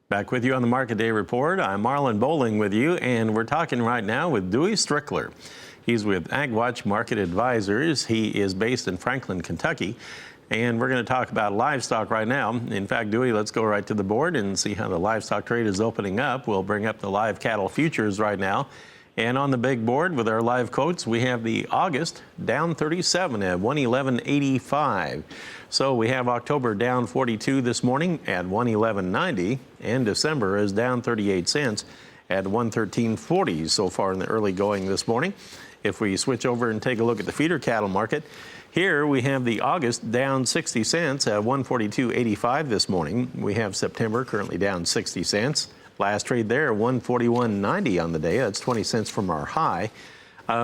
Back with you on the Market Day Report. I'm Marlon Bowling with you, and we're talking right now with Dewey Strickler. He's with AgWatch Market Advisors. He is based in Franklin, Kentucky, and we're going to talk about livestock right now. In fact, Dewey, let's go right to the board and see how the livestock trade is opening up. We'll bring up the live cattle futures right now. And on the big board with our live quotes, we have the August down 37 at 111.85. So we have October down 42 this morning at 111.90, and December is down 38 cents at 113.40 so far in the early going this morning. If we switch over and take a look at the feeder cattle market, here we have the August down 60 cents at 142.85 this morning. We have September currently down 60 cents. Last trade there, 141.90 on the day. That's 20 cents from our high.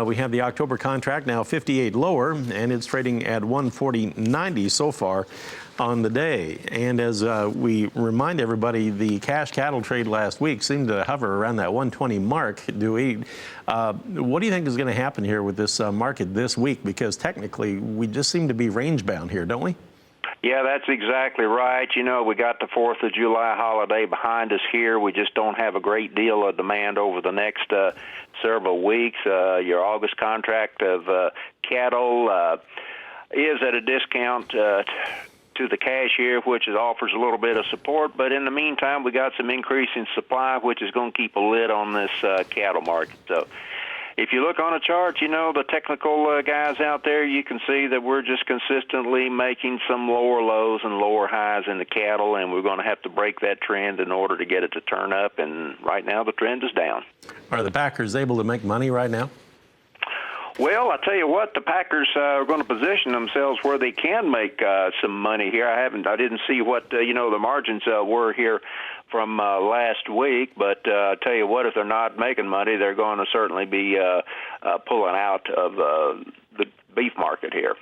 We have the October contract now 58 lower, and it's trading at 140.90 so far on the day. And as we remind everybody, the cash cattle trade last week seemed to hover around that 120 mark. Dewey, what do you think is going to happen here with this market this week? Because technically, we just seem to be range bound here, don't we? Yeah, that's exactly right. You know, we got the 4th of July holiday behind us here. We just don't have a great deal of demand over the next several weeks. Your August contract of cattle is at a discount to the cash here, which offers a little bit of support. But in the meantime, we got some increase in supply, which is going to keep a lid on this cattle market. So if you look on a chart, you know, the technical guys out there, you can see that we're just consistently making some lower lows and lower highs in the cattle, and we're going to have to break that trend in order to get it to turn up, and right now the trend is down. Are the packers able to make money right now? Well, I tell you what, the Packers are going to position themselves where they can make some money here. I didn't see what the margins were here from last week, but I tell you what, if they're not making money, they're going to certainly be pulling out of the beef market here.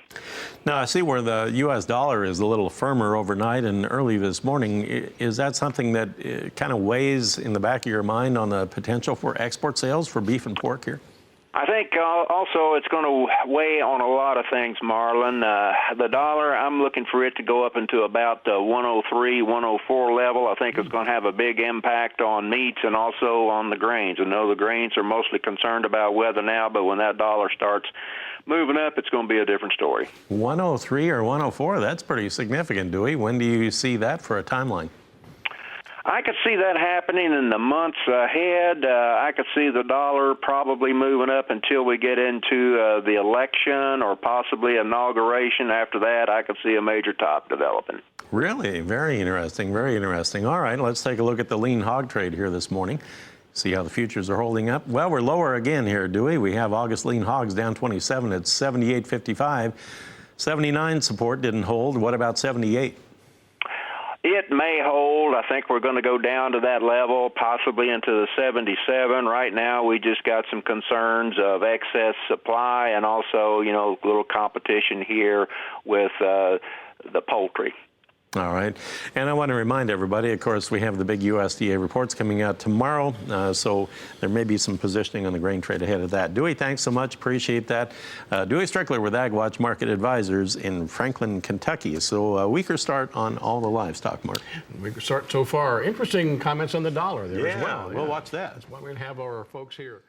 Now, I see where the U.S. dollar is a little firmer overnight and early this morning. Is that something that kind of weighs in the back of your mind on the potential for export sales for beef and pork here? I think also it's going to weigh on a lot of things, Marlon. The dollar, I'm looking for it to go up into about the 103, 104 level. I think it's going to have a big impact on meats and also on the grains. I know the grains are mostly concerned about weather now, but when that dollar starts moving up, it's going to be a different story. 103 or 104, that's pretty significant, Dewey. When do you see that for a timeline? I could see that happening in the months ahead. I could see the dollar probably moving up until we get into the election or possibly inauguration. After that, I could see a major top developing. Really? Very interesting. Very interesting. All right, let's take a look at the lean hog trade here this morning. See how the futures are holding up. Well, we're lower again here, Dewey. We have August lean hogs down 27 at 78.55. 79 support didn't hold. What about 78? It may hold. I think we're going to go down to that level, possibly into the 77. Right now, we just got some concerns of excess supply and also, a little competition here with the poultry. All right. And I want to remind everybody, of course, we have the big USDA reports coming out tomorrow, so there may be some positioning on the grain trade ahead of that. Dewey, thanks so much. Appreciate that. Dewey Strickler with AgWatch Market Advisors in Franklin, Kentucky. So a weaker start on all the livestock market. Weaker start so far. Interesting comments on the dollar there as well. We'll watch that. That's why we're going to have our folks here.